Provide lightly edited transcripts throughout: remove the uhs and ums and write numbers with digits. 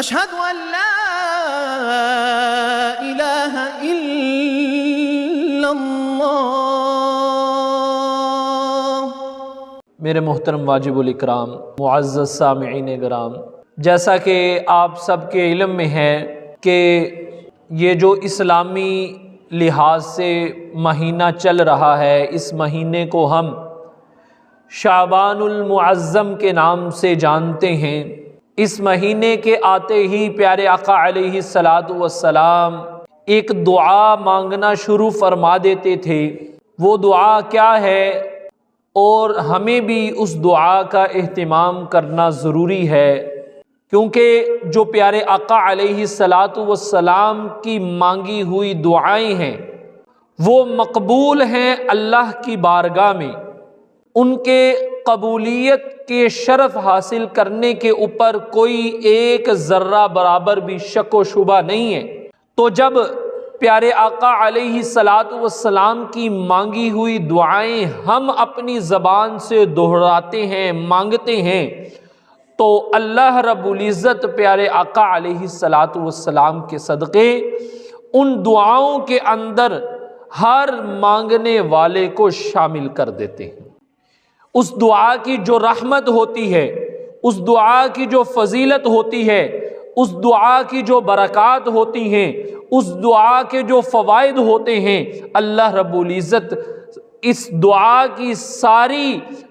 اشہد ان لا الہ الا اللہ۔ میرے محترم واجب الاکرام معزز سامعین گرام، جیسا کہ آپ سب کے علم میں ہے کہ یہ جو اسلامی لحاظ سے مہینہ چل رہا ہے، اس مہینے کو ہم شعبان المعظم کے نام سے جانتے ہیں۔ اس مہینے کے آتے ہی پیارے آقا علیہ السلام ایک دعا مانگنا شروع فرما دیتے تھے۔ وہ دعا کیا ہے، اور ہمیں بھی اس دعا کا اہتمام کرنا ضروری ہے، کیونکہ جو پیارے آقا علیہ السلام کی مانگی ہوئی دعائیں ہیں وہ مقبول ہیں اللہ کی بارگاہ میں۔ ان کے قبولیت کے شرف حاصل کرنے کے اوپر کوئی ایک ذرہ برابر بھی شک و شبہ نہیں ہے۔ تو جب پیارے آقا علیہ السلام کی مانگی ہوئی دعائیں ہم اپنی زبان سے دہراتے ہیں، مانگتے ہیں، تو اللہ رب العزت پیارے آقا علیہ السلام کے صدقے ان دعاؤں کے اندر ہر مانگنے والے کو شامل کر دیتے ہیں۔ اس دعا کی جو رحمت ہوتی ہے، اس دعا کی جو فضیلت ہوتی ہے، اس دعا کی جو برکات ہوتی ہیں، اس دعا کے جو فوائد ہوتے ہیں، اللہ رب العزت اس دعا کی ساری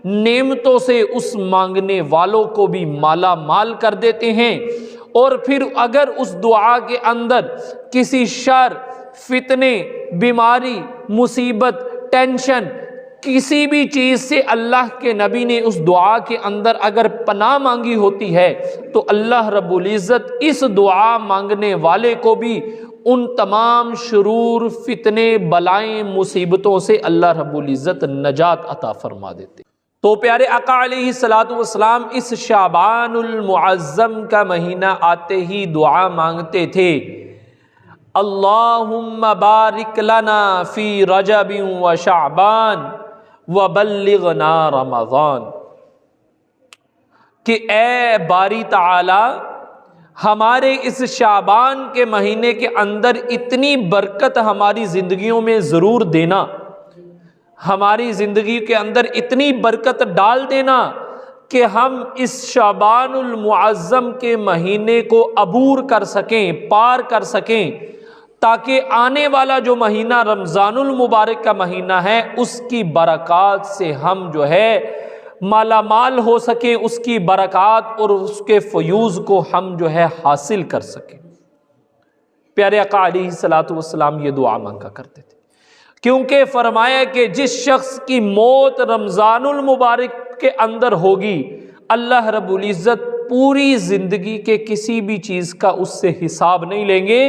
نعمتوں سے اس مانگنے والوں کو بھی مالا مال کر دیتے ہیں۔ اور پھر اگر اس دعا کے اندر کسی شر، فتنے، بیماری، مصیبت، ٹینشن، کسی بھی چیز سے اللہ کے نبی نے اس دعا کے اندر اگر پناہ مانگی ہوتی ہے تو اللہ رب العزت اس دعا مانگنے والے کو بھی ان تمام شرور، فتنے، بلائیں، مصیبتوں سے اللہ رب العزت نجات عطا فرما دیتے۔ تو پیارے آقا علیہ السلام اس شعبان المعظم کا مہینہ آتے ہی دعا مانگتے تھے، اللہم بارک لنا فی رجب و شعبان وبلغنا رمضان، کہ اے باری تعالی ہمارے اس شعبان کے مہینے کے اندر اتنی برکت ہماری زندگیوں میں ضرور دینا، ہماری زندگی کے اندر اتنی برکت ڈال دینا کہ ہم اس شعبان المعظم کے مہینے کو عبور کر سکیں، پار کر سکیں، تاکہ آنے والا جو مہینہ رمضان المبارک کا مہینہ ہے اس کی برکات سے ہم جو ہے مالا مال ہو سکیں، اس کی برکات اور اس کے فیوز کو ہم جو ہے حاصل کر سکیں۔ پیارے آقا علیہ السلام یہ دعا مانگا کرتے تھے، کیونکہ فرمایا کہ جس شخص کی موت رمضان المبارک کے اندر ہوگی، اللہ رب العزت پوری زندگی کے کسی بھی چیز کا اس سے حساب نہیں لیں گے۔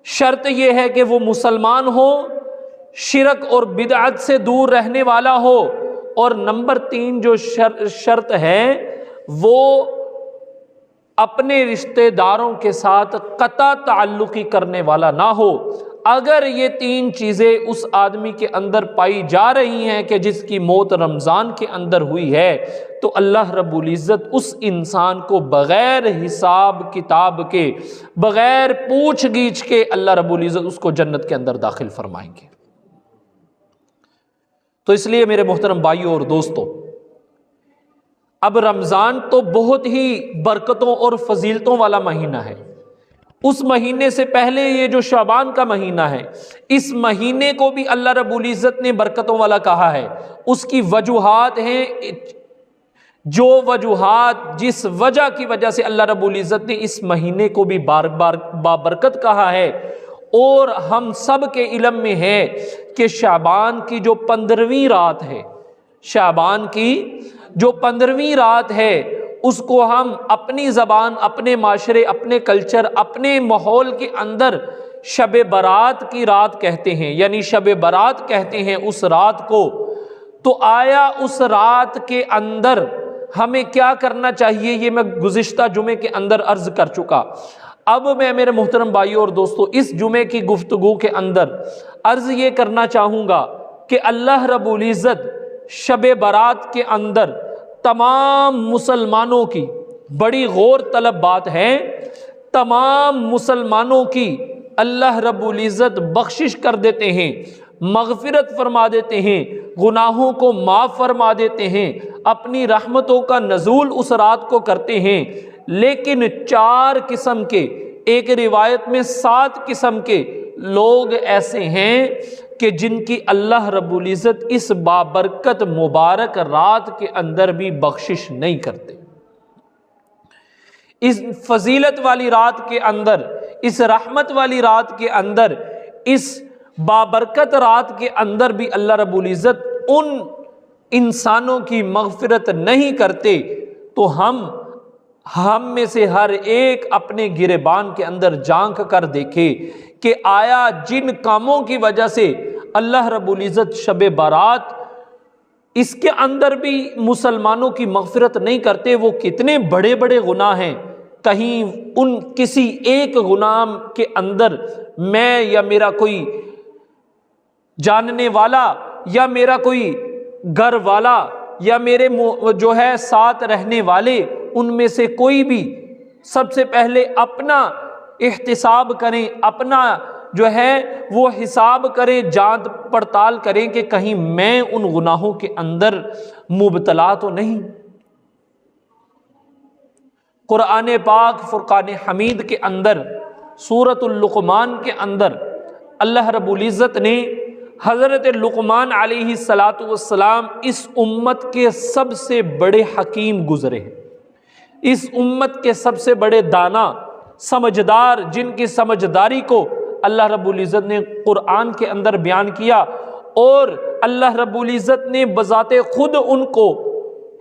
شرط یہ ہے کہ وہ مسلمان ہو، شرک اور بدعت سے دور رہنے والا ہو، اور نمبر 3 جو شرط ہے وہ اپنے رشتہ داروں کے ساتھ قطع تعلقی کرنے والا نہ ہو۔ اگر یہ 3 چیزیں اس آدمی کے اندر پائی جا رہی ہیں کہ جس کی موت رمضان کے اندر ہوئی ہے، تو اللہ رب العزت اس انسان کو بغیر حساب کتاب کے، بغیر پوچھ گیچھ کے اللہ رب العزت اس کو جنت کے اندر داخل فرمائیں گے۔ تو اس لیے میرے محترم بھائیوں اور دوستوں، اب رمضان تو بہت ہی برکتوں اور فضیلتوں والا مہینہ ہے۔ اس مہینے سے پہلے یہ جو شعبان کا مہینہ ہے، اس مہینے کو بھی اللہ رب العزت نے برکتوں والا کہا ہے۔ اس کی وجوہات ہیں، جو وجوہات جس وجہ کی وجہ سے اللہ رب العزت نے اس مہینے کو بھی بار بار بابرکت کہا ہے، اور ہم سب کے علم میں ہے کہ شعبان کی جو 15ویں رات ہے، شعبان کی جو 15ویں رات ہے، اس کو ہم اپنی زبان، اپنے معاشرے، اپنے کلچر، اپنے ماحول کے اندر شب برات کی رات کہتے ہیں، یعنی شب برات کہتے ہیں اس رات کو۔ تو آیا اس رات کے اندر ہمیں کیا کرنا چاہیے، یہ میں گزشتہ جمعے کے اندر عرض کر چکا۔ اب میں میرے محترم بھائیوں اور دوستوں اس جمعے کی گفتگو کے اندر عرض یہ کرنا چاہوں گا کہ اللہ رب العزت شب برات کے اندر تمام مسلمانوں کی، بڑی غور طلب بات ہے، تمام مسلمانوں کی اللہ رب العزت بخشش کر دیتے ہیں، مغفرت فرما دیتے ہیں، گناہوں کو معاف فرما دیتے ہیں، اپنی رحمتوں کا نزول اس رات کو کرتے ہیں، لیکن 4 قسم کے، ایک روایت میں 7 قسم کے لوگ ایسے ہیں کہ جن کی اللہ رب العزت اس بابرکت مبارک رات کے اندر بھی بخشش نہیں کرتے۔ اس فضیلت والی رات کے اندر، اس رحمت والی رات کے اندر، اس بابرکت رات کے اندر بھی اللہ رب العزت ان انسانوں کی مغفرت نہیں کرتے۔ تو ہم میں سے ہر ایک اپنے گریبان کے اندر جھانک کر دیکھے کہ آیا جن کاموں کی وجہ سے اللہ رب العزت شب بارات اس کے اندر بھی مسلمانوں کی مغفرت نہیں کرتے، وہ کتنے بڑے بڑے گناہ ہیں۔ کہیں ان کسی ایک گناہ کے اندر میں یا میرا کوئی جاننے والا یا میرا کوئی گھر والا یا میرے جو ہے ساتھ رہنے والے، ان میں سے کوئی بھی سب سے پہلے اپنا احتساب کریں، اپنا جو ہے وہ حساب کریں، جانچ پڑتال کریں کہ کہیں میں ان گناہوں کے اندر مبتلا تو نہیں۔ قرآن پاک فرقان حمید کے اندر سورۃ اللقمان کے اندر اللہ رب العزت نے حضرت لقمان علیہ السلام اس امت کے سب سے بڑے حکیم گزرے ہیں، اس امت کے سب سے بڑے دانا سمجھدار، جن کی سمجھداری کو اللہ رب العزت نے قرآن کے اندر بیان کیا، اور اللہ رب العزت نے بذات خود ان کو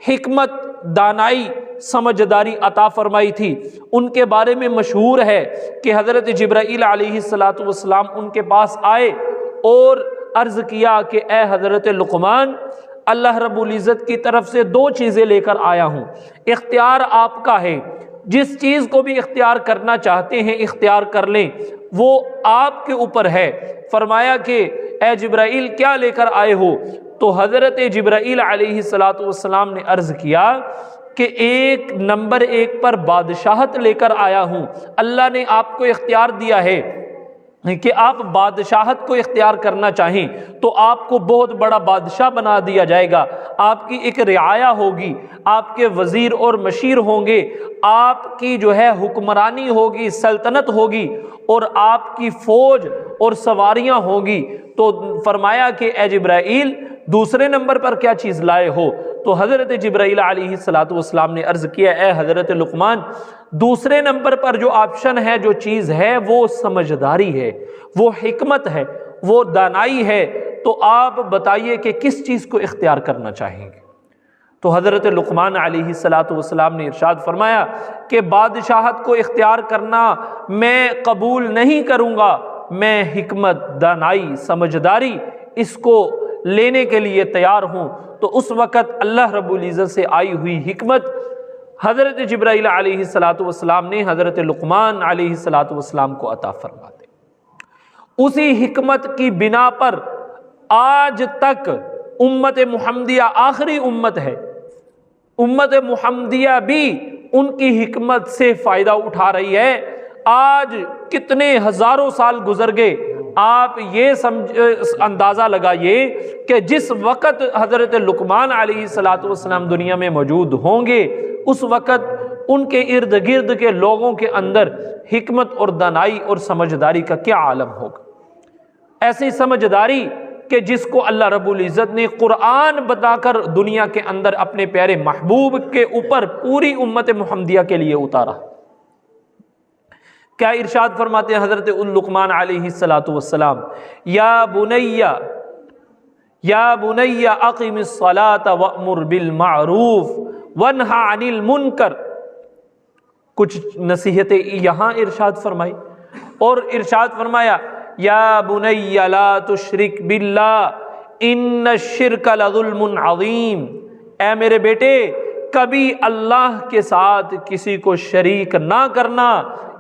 حکمت، دانائی، سمجھداری عطا فرمائی تھی۔ ان کے بارے میں مشہور ہے کہ حضرت جبرائیل علیہ السلام ان کے پاس آئے اور عرض کیا کہ اے حضرت لقمان، اللہ رب العزت کی طرف سے 2 چیزیں لے کر آیا ہوں، اختیار آپ کا ہے، جس چیز کو بھی اختیار کرنا چاہتے ہیں اختیار کر لیں، وہ آپ کے اوپر ہے۔ فرمایا کہ اے جبرائیل کیا لے کر آئے ہو؟ تو حضرت جبرائیل علیہ السلام نے عرض کیا کہ نمبر 1 پر بادشاہت لے کر آیا ہوں، اللہ نے آپ کو اختیار دیا ہے کہ آپ بادشاہت کو اختیار کرنا چاہیں تو آپ کو بہت بڑا بادشاہ بنا دیا جائے گا، آپ کی ایک رعایا ہوگی، آپ کے وزیر اور مشیر ہوں گے، آپ کی جو ہے حکمرانی ہوگی، سلطنت ہوگی، اور آپ کی فوج اور سواریاں ہوں گی۔ تو فرمایا کہ اے جبرائیل دوسرے نمبر پر کیا چیز لائے ہو؟ تو حضرت جبرائیل علیہ السلام نے عرض کیا اے حضرت لقمان، دوسرے نمبر پر جو آپشن ہے، جو چیز ہے، وہ سمجھداری ہے، وہ حکمت ہے، وہ دانائی ہے، تو آپ بتائیے کہ کس چیز کو اختیار کرنا چاہیں گے؟ تو حضرت لقمان علیہ السلام نے ارشاد فرمایا کہ بادشاہت کو اختیار کرنا میں قبول نہیں کروں گا، میں حکمت، دانائی، سمجھداری اس کو لینے کے لیے تیار ہوں۔ تو اس وقت اللہ رب العزت سے آئی ہوئی حکمت حضرت جبرائیل علیہ السلام نے حضرت لقمان علیہ السلام کو عطا فرما دی۔ اسی حکمت کی بنا پر آج تک امت محمدیہ آخری امت ہے، امت محمدیہ بھی ان کی حکمت سے فائدہ اٹھا رہی ہے۔ آج کتنے ہزاروں سال گزر گئے، آپ یہ اندازہ لگائیے کہ جس وقت حضرت لقمان علیہ السلام دنیا میں موجود ہوں گے، اس وقت ان کے ارد گرد کے لوگوں کے اندر حکمت اور دانائی اور سمجھداری کا کیا عالم ہوگا۔ ایسی سمجھداری کہ جس کو اللہ رب العزت نے قرآن بتا کر دنیا کے اندر اپنے پیارے محبوب کے اوپر پوری امت محمدیہ کے لیے اتارا۔ کیا ارشاد فرماتے ہیں حضرت لقمان علیہ السلام، یا بنی اقم الصلاۃ وامر بالمعروف وانہی عن المنکر۔ کچھ نصیحتیں یہاں ارشاد فرمائی، اور ارشاد فرمایا یا بنی لا تشرک باللہ ان الشرک لظلم عظیم، اے میرے بیٹے کبھی اللہ کے ساتھ کسی کو شریک نہ کرنا،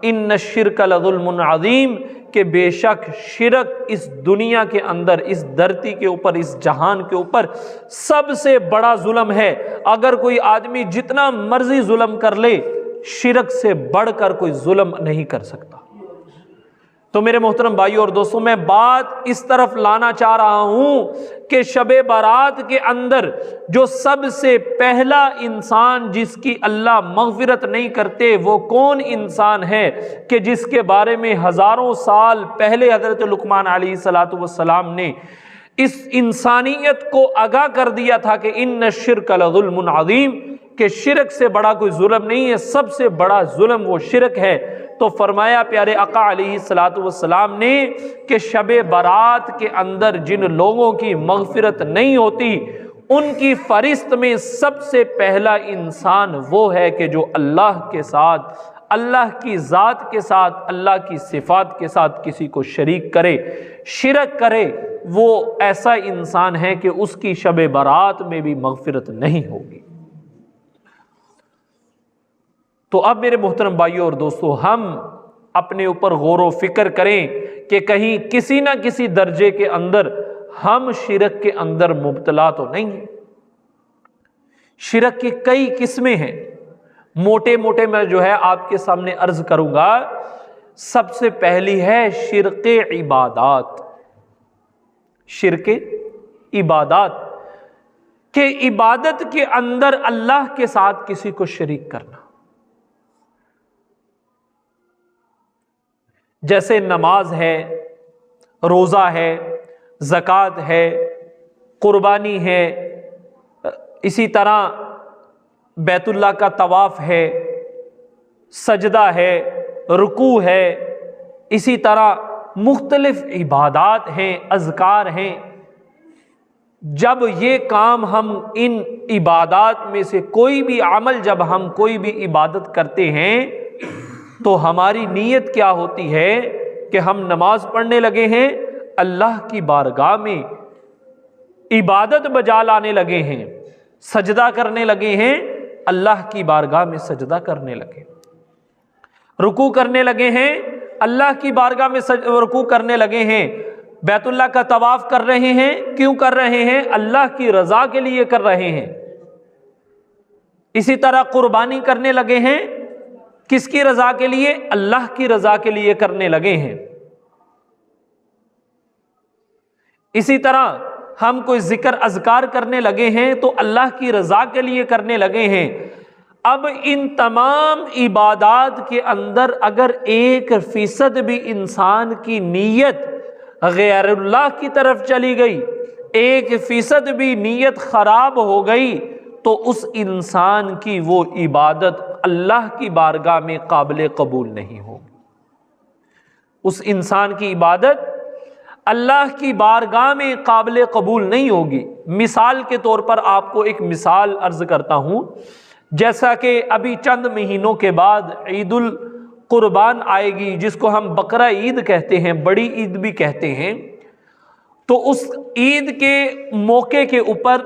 ان الشرک لظلم عظیم، کہ بے شک شرک اس دنیا کے اندر، اس دھرتی کے اوپر، اس جہان کے اوپر سب سے بڑا ظلم ہے۔ اگر کوئی آدمی جتنا مرضی ظلم کر لے، شرک سے بڑھ کر کوئی ظلم نہیں کر سکتا۔ تو میرے محترم بھائیوں اور دوستوں، میں بات اس طرف لانا چاہ رہا ہوں کہ شب برات کے اندر جو سب سے پہلا انسان جس کی اللہ مغفرت نہیں کرتے وہ کون انسان ہے کہ جس کے بارے میں ہزاروں سال پہلے حضرت لقمان علیہ السلام نے اس انسانیت کو آگاہ کر دیا تھا کہ ان الشرک لظلم عظیم، کہ شرک سے بڑا کوئی ظلم نہیں ہے، سب سے بڑا ظلم وہ شرک ہے۔ تو فرمایا پیارے آقا علیہ السلام نے کہ شب برات کے اندر جن لوگوں کی مغفرت نہیں ہوتی ان کی فہرست میں سب سے پہلا انسان وہ ہے کہ جو اللہ کے ساتھ، اللہ کی ذات کے ساتھ، اللہ کی صفات کے ساتھ کسی کو شریک کرے، شرک کرے، وہ ایسا انسان ہے کہ اس کی شب برات میں بھی مغفرت نہیں ہوگی۔ تو اب میرے محترم بھائیوں اور دوستوں، ہم اپنے اوپر غور و فکر کریں کہ کہیں کسی نہ کسی درجے کے اندر ہم شرک کے اندر مبتلا تو نہیں ہیں۔ شرک کی کئی قسمیں ہیں، موٹے موٹے میں جو ہے آپ کے سامنے عرض کروں گا۔ سب سے پہلی ہے شرک عبادات۔ شرک عبادات کہ عبادت کے اندر اللہ کے ساتھ کسی کو شریک کرنا، جیسے نماز ہے، روزہ ہے، زکوٰۃ ہے، قربانی ہے، اسی طرح بیت اللہ کا طواف ہے، سجدہ ہے، رکوع ہے، اسی طرح مختلف عبادات ہیں، اذکار ہیں۔ جب یہ کام ہم ان عبادات میں سے کوئی بھی عمل، جب ہم کوئی بھی عبادت کرتے ہیں تو ہماری نیت کیا ہوتی ہے کہ ہم نماز پڑھنے لگے ہیں، اللہ کی بارگاہ میں عبادت بجا لانے لگے ہیں، سجدہ کرنے لگے ہیں، اللہ کی بارگاہ میں سجدہ کرنے لگے، رکوع کرنے لگے ہیں، اللہ کی بارگاہ میں رکوع کرنے لگے ہیں، بیت اللہ کا طواف کر رہے ہیں، کیوں کر رہے ہیں؟ اللہ کی رضا کے لیے کر رہے ہیں۔ اسی طرح قربانی کرنے لگے ہیں، کس کی رضا کے لیے؟ اللہ کی رضا کے لیے کرنے لگے ہیں۔ اسی طرح ہم کوئی ذکر اذکار کرنے لگے ہیں تو اللہ کی رضا کے لیے کرنے لگے ہیں۔ اب ان تمام عبادات کے اندر اگر 1% بھی انسان کی نیت غیر اللہ کی طرف چلی گئی، 1% بھی نیت خراب ہو گئی، تو اس انسان کی وہ عبادت اللہ کی بارگاہ میں قابل قبول نہیں ہوگی۔ اس انسان کی عبادت اللہ کی بارگاہ میں قابل قبول نہیں ہوگی۔ مثال کے طور پر آپ کو ایک مثال عرض کرتا ہوں۔ جیسا کہ ابھی چند مہینوں کے بعد عید القربان آئے گی، جس کو ہم بقرہ عید کہتے ہیں، بڑی عید بھی کہتے ہیں، تو اس عید کے موقع کے اوپر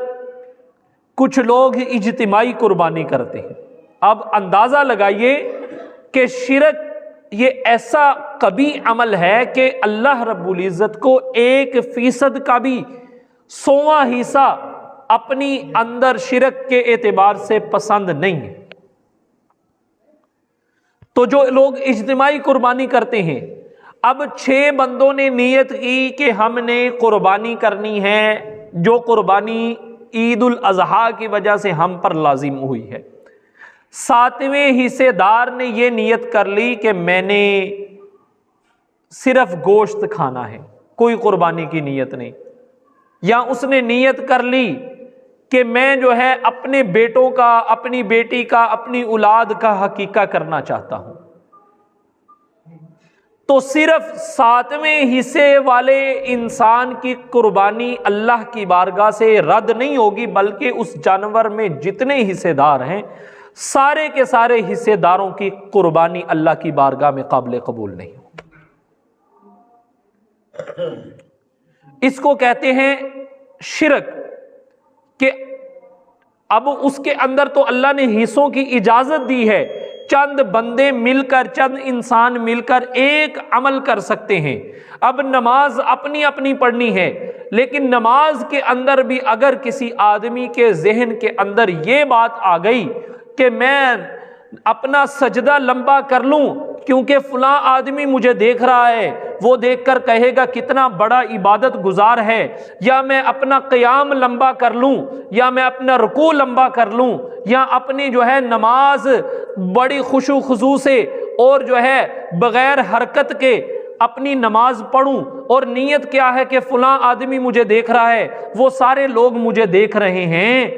کچھ لوگ اجتماعی قربانی کرتے ہیں۔ اب اندازہ لگائیے کہ شرک یہ ایسا قبیح عمل ہے کہ اللہ رب العزت کو 1% کا بھی 100واں حصہ اپنی اندر شرک کے اعتبار سے پسند نہیں ہے۔ تو جو لوگ اجتماعی قربانی کرتے ہیں، اب 6 بندوں نے نیت کی کہ ہم نے قربانی کرنی ہے، جو قربانی عید الاضحیٰ کی وجہ سے ہم پر لازم ہوئی ہے۔ 7ویں حصے دار نے یہ نیت کر لی کہ میں نے صرف گوشت کھانا ہے، کوئی قربانی کی نیت نہیں، یا اس نے نیت کر لی کہ میں جو ہے اپنے بیٹوں کا، اپنی بیٹی کا، اپنی اولاد کا حقیقہ کرنا چاہتا ہوں، تو صرف 7ویں حصے والے انسان کی قربانی اللہ کی بارگاہ سے رد نہیں ہوگی، بلکہ اس جانور میں جتنے حصے دار ہیں سارے کے سارے حصے داروں کی قربانی اللہ کی بارگاہ میں قابل قبول نہیں ہوگی۔ اس کو کہتے ہیں شرک، کہ اب اس کے اندر تو اللہ نے حصوں کی اجازت دی ہے چند بندے مل کر، چند انسان مل کر ایک عمل کر سکتے ہیں۔ اب نماز اپنی اپنی پڑھنی ہے، لیکن نماز کے اندر بھی اگر کسی آدمی کے ذہن کے اندر یہ بات آ گئی کہ میں اپنا سجدہ لمبا کر لوں کیونکہ فلاں آدمی مجھے دیکھ رہا ہے، وہ دیکھ کر کہے گا کتنا بڑا عبادت گزار ہے، یا میں اپنا قیام لمبا کر لوں، یا میں اپنا رکوع لمبا کر لوں، یا اپنی جو ہے نماز بڑی خشوع خضوع سے اور جو ہے بغیر حرکت کے اپنی نماز پڑھوں، اور نیت کیا ہے کہ فلاں آدمی مجھے دیکھ رہا ہے، وہ سارے لوگ مجھے دیکھ رہے ہیں۔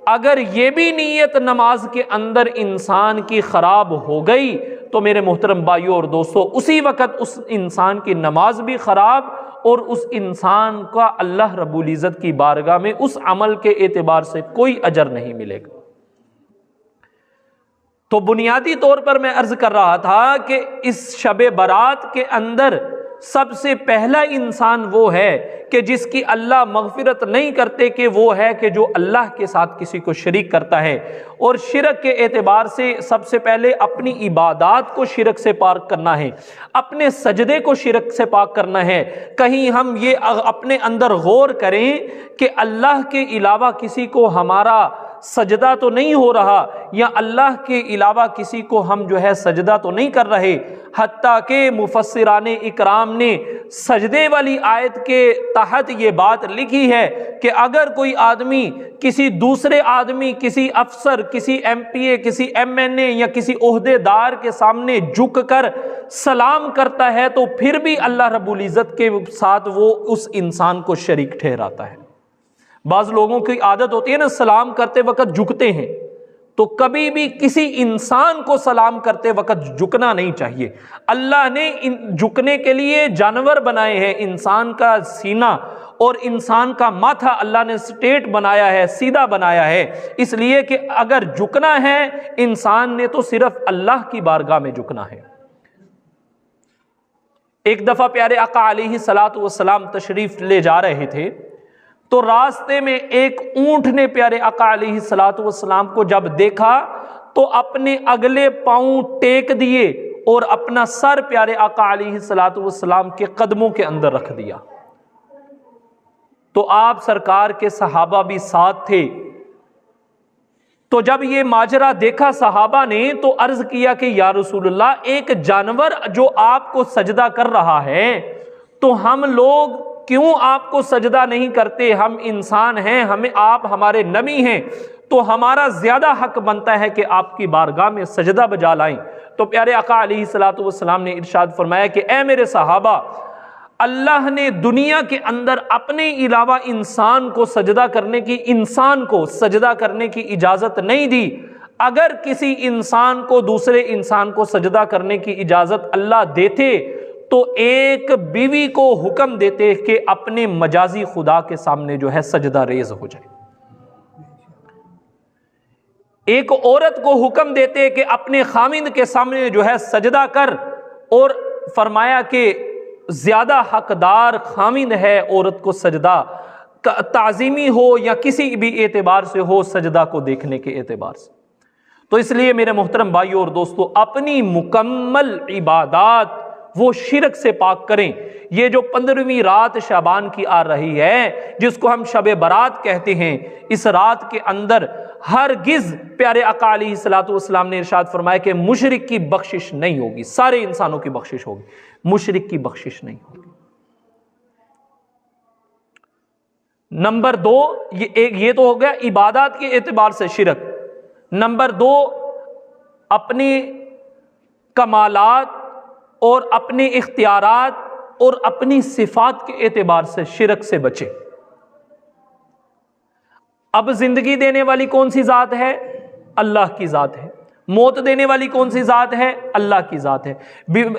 اگر یہ بھی نیت نماز کے اندر انسان کی خراب ہو گئی تو میرے محترم بھائیوں اور دوستوں، اسی وقت اس انسان کی نماز بھی خراب، اور اس انسان کا اللہ رب العزت کی بارگاہ میں اس عمل کے اعتبار سے کوئی اجر نہیں ملے گا۔ تو بنیادی طور پر میں عرض کر رہا تھا کہ اس شب برات کے اندر سب سے پہلا انسان وہ ہے کہ جس کی اللہ مغفرت نہیں کرتے، کہ وہ ہے کہ جو اللہ کے ساتھ کسی کو شریک کرتا ہے۔ اور شرک کے اعتبار سے سب سے پہلے اپنی عبادات کو شرک سے پاک کرنا ہے، اپنے سجدے کو شرک سے پاک کرنا ہے۔ کہیں ہم یہ اپنے اندر غور کریں کہ اللہ کے علاوہ کسی کو ہمارا سجدہ تو نہیں ہو رہا، یا اللہ کے علاوہ کسی کو ہم جو ہے سجدہ تو نہیں کر رہے۔ حتیٰ کہ مفسران اکرام نے سجدے والی آیت کے تحت یہ بات لکھی ہے کہ اگر کوئی آدمی کسی دوسرے آدمی، کسی افسر، کسی ایم پی اے، کسی ایم این اے یا کسی عہدے دار کے سامنے جھک کر سلام کرتا ہے تو پھر بھی اللہ رب العزت کے ساتھ وہ اس انسان کو شریک ٹھہراتا ہے۔ بعض لوگوں کی عادت ہوتی ہے نا، سلام کرتے وقت جھکتے ہیں، تو کبھی بھی کسی انسان کو سلام کرتے وقت جھکنا نہیں چاہیے۔ اللہ نے جھکنے کے لیے جانور بنائے ہیں، انسان کا سینہ اور انسان کا ماتھا اللہ نے سٹریٹ بنایا ہے، سیدھا بنایا ہے، اس لیے کہ اگر جھکنا ہے انسان نے تو صرف اللہ کی بارگاہ میں جھکنا ہے۔ ایک دفعہ پیارے آقا علیہ الصلوۃ والسلام تشریف لے جا رہے تھے، تو راستے میں ایک اونٹ نے پیارے آقا علیہ الصلوۃ والسلام کو جب دیکھا تو اپنے اگلے پاؤں ٹیک دیے اور اپنا سر پیارے آقا علیہ الصلوۃ والسلام کے قدموں کے اندر رکھ دیا۔ تو آپ سرکار کے صحابہ بھی ساتھ تھے، تو جب یہ ماجرا دیکھا صحابہ نے تو عرض کیا کہ یا رسول اللہ، ایک جانور جو آپ کو سجدہ کر رہا ہے تو ہم لوگ کیوں آپ کو سجدہ نہیں کرتے؟ ہم انسان ہیں، آپ ہمارے نبی ہیں، تو ہمارا زیادہ حق بنتا ہے کہ آپ کی بارگاہ میں سجدہ بجا لائیں۔ تو پیارے آقا علیہ الصلوۃ والسلام نے ارشاد فرمایا کہ اے میرے صحابہ، اللہ نے دنیا کے اندر اپنے علاوہ انسان کو سجدہ کرنے کی اجازت نہیں دی۔ اگر کسی انسان کو دوسرے انسان کو سجدہ کرنے کی اجازت اللہ دیتے تو ایک بیوی کو حکم دیتے کہ اپنے مجازی خدا کے سامنے جو ہے سجدہ ریز ہو جائے، ایک عورت کو حکم دیتے کہ اپنے خاوند کے سامنے جو ہے سجدہ کر، اور فرمایا کہ زیادہ حقدار خاوند ہے عورت کو سجدہ، تعظیمی ہو یا کسی بھی اعتبار سے ہو، سجدہ کو دیکھنے کے اعتبار سے۔ تو اس لیے میرے محترم بھائیوں اور دوستو، اپنی مکمل عبادات وہ شرک سے پاک کریں۔ یہ جو 15ویں رات شعبان کی آ رہی ہے، جس کو ہم شب برات کہتے ہیں، اس رات کے اندر ہرگز پیارے آقا علیہ الصلوۃ والسلام نے ارشاد فرمایا کہ مشرک کی بخشش نہیں ہوگی، سارے انسانوں کی بخشش ہوگی، مشرک کی بخشش نہیں ہوگی۔ نمبر 2، یہ تو ہو گیا عبادات کے اعتبار سے شرک۔ نمبر 2، اپنی کمالات اور اپنے اختیارات اور اپنی صفات کے اعتبار سے شرک سے بچے۔ اب زندگی دینے والی کون سی ذات ہے؟ اللہ کی ذات ہے۔ موت دینے والی کون سی ذات ہے؟ اللہ کی ذات ہے۔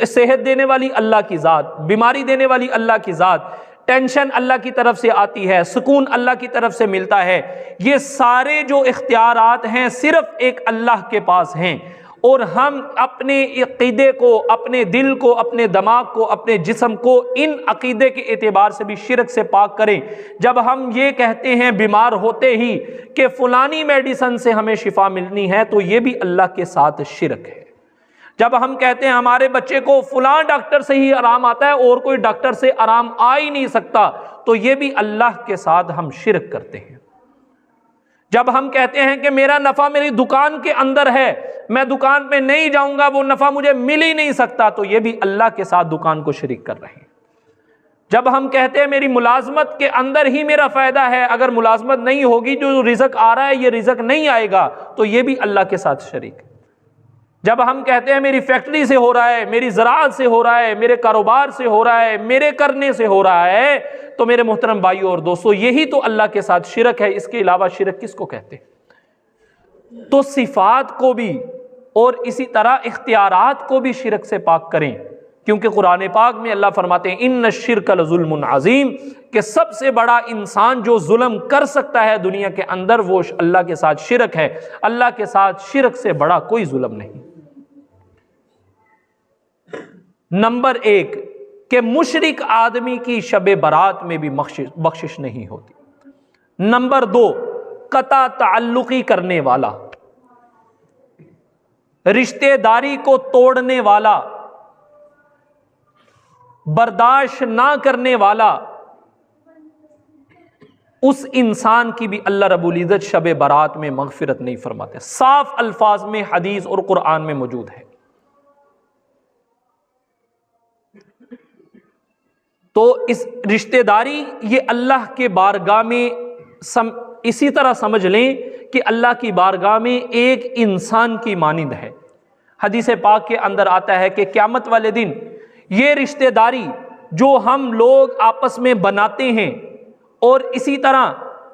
صحت دینے والی اللہ کی ذات، بیماری دینے والی اللہ کی ذات، ٹینشن اللہ کی طرف سے آتی ہے، سکون اللہ کی طرف سے ملتا ہے۔ یہ سارے جو اختیارات ہیں صرف ایک اللہ کے پاس ہیں، اور ہم اپنے عقیدے کو، اپنے دل کو، اپنے دماغ کو، اپنے جسم کو ان عقیدے کے اعتبار سے بھی شرک سے پاک کریں۔ جب ہم یہ کہتے ہیں بیمار ہوتے ہی کہ فلانی میڈیسن سے ہمیں شفا ملنی ہے، تو یہ بھی اللہ کے ساتھ شرک ہے۔ جب ہم کہتے ہیں ہمارے بچے کو فلاں ڈاکٹر سے ہی آرام آتا ہے اور کوئی ڈاکٹر سے آرام آ ہی نہیں سکتا، تو یہ بھی اللہ کے ساتھ ہم شرک کرتے ہیں۔ جب ہم کہتے ہیں کہ میرا نفع میری دکان کے اندر ہے، میں دکان پہ نہیں جاؤں گا، وہ نفع مجھے مل ہی نہیں سکتا، تو یہ بھی اللہ کے ساتھ دکان کو شریک کر رہے ہیں۔ جب ہم کہتے ہیں میری ملازمت کے اندر ہی میرا فائدہ ہے، اگر ملازمت نہیں ہوگی جو رزق آ رہا ہے یہ رزق نہیں آئے گا، تو یہ بھی اللہ کے ساتھ شریک ہے۔ جب ہم کہتے ہیں میری فیکٹری سے ہو رہا ہے، میری زراعت سے ہو رہا ہے، میرے کاروبار سے ہو رہا ہے، میرے کرنے سے ہو رہا ہے، تو میرے محترم بھائیوں اور دوستو یہی تو اللہ کے ساتھ شرک ہے۔ اس کے علاوہ شرک کس کو کہتے ہیں؟ تو صفات کو بھی اور اسی طرح اختیارات کو بھی شرک سے پاک کریں، کیونکہ قرآن پاک میں اللہ فرماتے ہیں ان الشرک لظلم عظیم، کہ سب سے بڑا انسان جو ظلم کر سکتا ہے دنیا کے اندر وہ اللہ کے ساتھ شرک ہے۔ اللہ کے ساتھ شرک سے بڑا کوئی ظلم نہیں۔ نمبر 1 کہ مشرک آدمی کی شب برات میں بھی بخشش نہیں ہوتی۔ نمبر 2 قطع تعلقی کرنے والا، رشتہ داری کو توڑنے والا، برداشت نہ کرنے والا، اس انسان کی بھی اللہ رب العزت شب برات میں مغفرت نہیں فرماتے۔ صاف الفاظ میں حدیث اور قرآن میں موجود ہے۔ تو اس رشتہ داری یہ اللہ کے بارگاہ میں اسی طرح سمجھ لیں کہ اللہ کی بارگاہ میں ایک انسان کی مانند ہے۔ حدیث پاک کے اندر آتا ہے کہ قیامت والے دن یہ رشتہ داری جو ہم لوگ آپس میں بناتے ہیں اور اسی طرح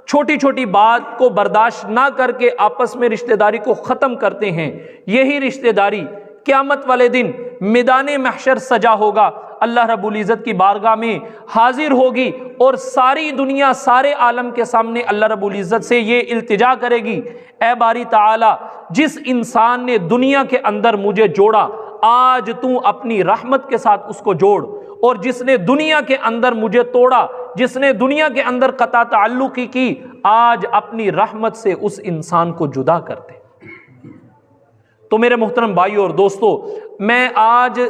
چھوٹی چھوٹی بات کو برداشت نہ کر کے آپس میں رشتہ داری کو ختم کرتے ہیں، یہی رشتہ داری قیامت والے دن میدان محشر سجا ہوگا، اللہ رب العزت کی بارگاہ میں حاضر ہوگی اور ساری دنیا سارے عالم کے سامنے اللہ رب العزت سے یہ التجا کرے گی، اے باری تعالی جس انسان نے دنیا کے اندر مجھے جوڑا آج تو اپنی رحمت کے ساتھ اس کو جوڑ، اور جس نے دنیا کے اندر مجھے توڑا، جس نے دنیا کے اندر قطع تعلقی کی، آج اپنی رحمت سے اس انسان کو جدا کر دے۔ تو میرے محترم بھائیو اور دوستو، میں آج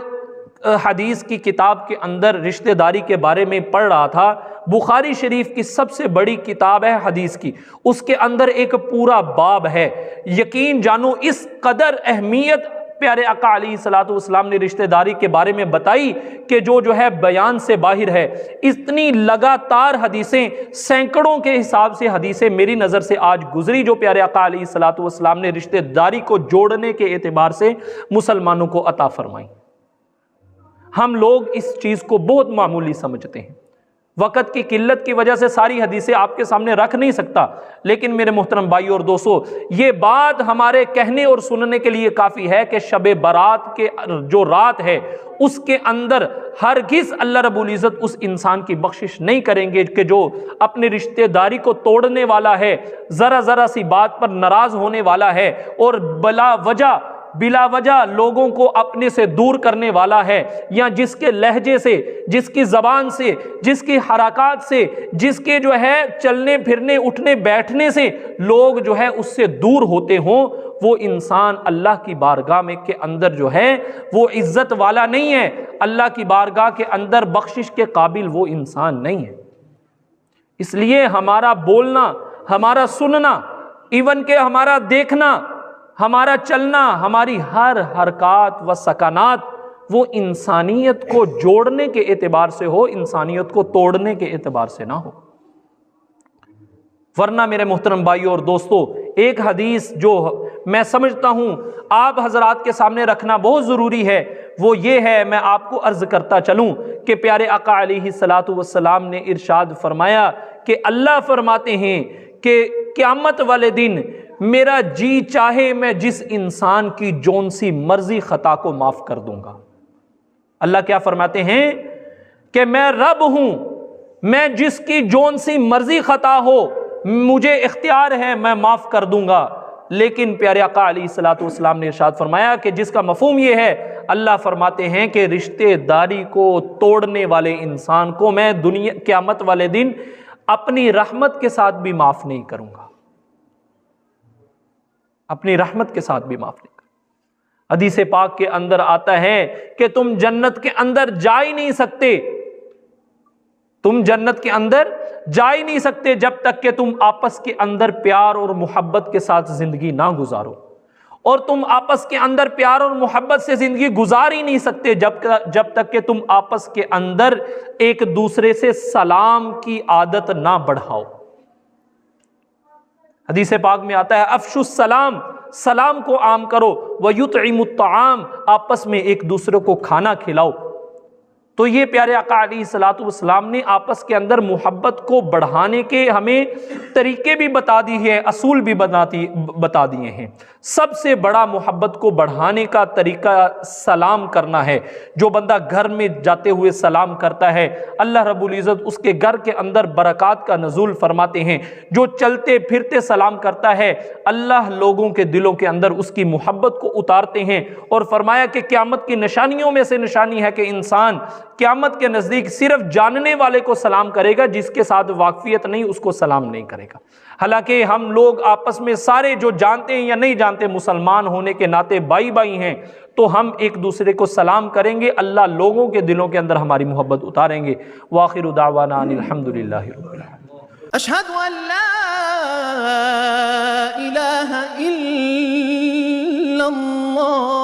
حدیث کی کتاب کے اندر رشتہ داری کے بارے میں پڑھ رہا تھا۔ بخاری شریف کی سب سے بڑی کتاب ہے حدیث کی، اس کے اندر ایک پورا باب ہے۔ یقین جانو اس قدر اہمیت پیارے آقا علیہ الصلوۃ والسلام نے رشتہ داری کے بارے میں بتائی کہ جو ہے بیان سے باہر ہے۔ اتنی لگاتار حدیثیں، سینکڑوں کے حساب سے حدیثیں میری نظر سے آج گزری جو پیارے آقا علیہ الصلوۃ والسلام نے رشتہ داری کو جوڑنے کے اعتبار سے مسلمانوں کو عطا فرمائی۔ ہم لوگ اس چیز کو بہت معمولی سمجھتے ہیں، وقت کی قلت کی وجہ سے ساری حدیثیں آپ کے سامنے رکھ نہیں سکتا، لیکن میرے محترم بھائیو اور دوستو یہ بات ہمارے کہنے اور سننے کے لیے کافی ہے کہ شب برات کے جو رات ہے اس کے اندر ہرگز اللہ رب العزت اس انسان کی بخشش نہیں کریں گے کہ جو اپنے رشتہ داری کو توڑنے والا ہے، ذرا سی بات پر ناراض ہونے والا ہے اور بلا وجہ لوگوں کو اپنے سے دور کرنے والا ہے، یا جس کے لہجے سے، جس کی زبان سے، جس کی حرکات سے، جس کے جو ہے چلنے پھرنے اٹھنے بیٹھنے سے لوگ جو ہے اس سے دور ہوتے ہوں، وہ انسان اللہ کی بارگاہ میں کے اندر جو ہے وہ عزت والا نہیں ہے، اللہ کی بارگاہ کے اندر بخشش کے قابل وہ انسان نہیں ہے۔ اس لیے ہمارا بولنا، ہمارا سننا، ایون کہ ہمارا دیکھنا، ہمارا چلنا، ہماری ہر حرکات و سکنات وہ انسانیت کو جوڑنے کے اعتبار سے ہو، انسانیت کو توڑنے کے اعتبار سے نہ ہو۔ ورنہ میرے محترم بھائیو اور دوستو ایک حدیث جو میں سمجھتا ہوں آپ حضرات کے سامنے رکھنا بہت ضروری ہے، وہ یہ ہے، میں آپ کو عرض کرتا چلوں کہ پیارے آقا علیہ الصلوۃ والسلام نے ارشاد فرمایا کہ اللہ فرماتے ہیں کہ قیامت والے دن میرا جی چاہے میں جس انسان کی جون سی مرضی خطا کو معاف کر دوں گا۔ اللہ کیا فرماتے ہیں کہ میں رب ہوں، میں جس کی جون سی مرضی خطا ہو مجھے اختیار ہے میں معاف کر دوں گا۔ لیکن پیارے آقا علیہ الصلوۃ والسلام نے ارشاد فرمایا کہ جس کا مفہوم یہ ہے، اللہ فرماتے ہیں کہ رشتہ داری کو توڑنے والے انسان کو میں قیامت والے دن اپنی رحمت کے ساتھ بھی معاف نہیں کروں گا، اپنی رحمت کے ساتھ بھی معاف نہیں کروں۔ حدیث پاک کے اندر آتا ہے کہ تم جنت کے اندر جا ہی نہیں سکتے، تم جنت کے اندر جا ہی نہیں سکتے جب تک کہ تم آپس کے اندر پیار اور محبت کے ساتھ زندگی نہ گزارو، اور تم آپس کے اندر پیار اور محبت سے زندگی گزار ہی نہیں سکتے جب تک کہ تم آپس کے اندر ایک دوسرے سے سلام کی عادت نہ بڑھاؤ۔ حدیث پاک میں آتا ہے افشوا السلام، سلام کو عام کرو، وَيُطْعِمُ الطَّعَامَ، آپس میں ایک دوسرے کو کھانا کھلاؤ۔ تو یہ پیارے آقا علیہ الصلوۃ والسلام نے آپس کے اندر محبت کو بڑھانے کے ہمیں طریقے بھی بتا دی ہیں، اصول بھی بتا دیے ہیں۔ سب سے بڑا محبت کو بڑھانے کا طریقہ سلام کرنا ہے۔ جو بندہ گھر میں جاتے ہوئے سلام کرتا ہے، اللہ رب العزت اس کے گھر کے اندر برکات کا نزول فرماتے ہیں۔ جو چلتے پھرتے سلام کرتا ہے، اللہ لوگوں کے دلوں کے اندر اس کی محبت کو اتارتے ہیں، اور فرمایا کہ قیامت کی نشانیوں میں سے نشانی ہے کہ انسان قیامت کے نزدیک صرف جاننے والے کو سلام کرے گا، جس کے ساتھ واقفیت نہیں اس کو سلام نہیں کرے گا۔ حالانکہ ہم لوگ آپس میں سارے جو جانتے ہیں یا نہیں جانتے، مسلمان ہونے کے ناطے بھائی بھائی ہیں، تو ہم ایک دوسرے کو سلام کریں گے، اللہ لوگوں کے دلوں کے اندر ہماری محبت اتاریں گے۔ وآخر دعوانا ان الحمدللہ رب العالمین۔ اشہد ان لا الہ الا اللہ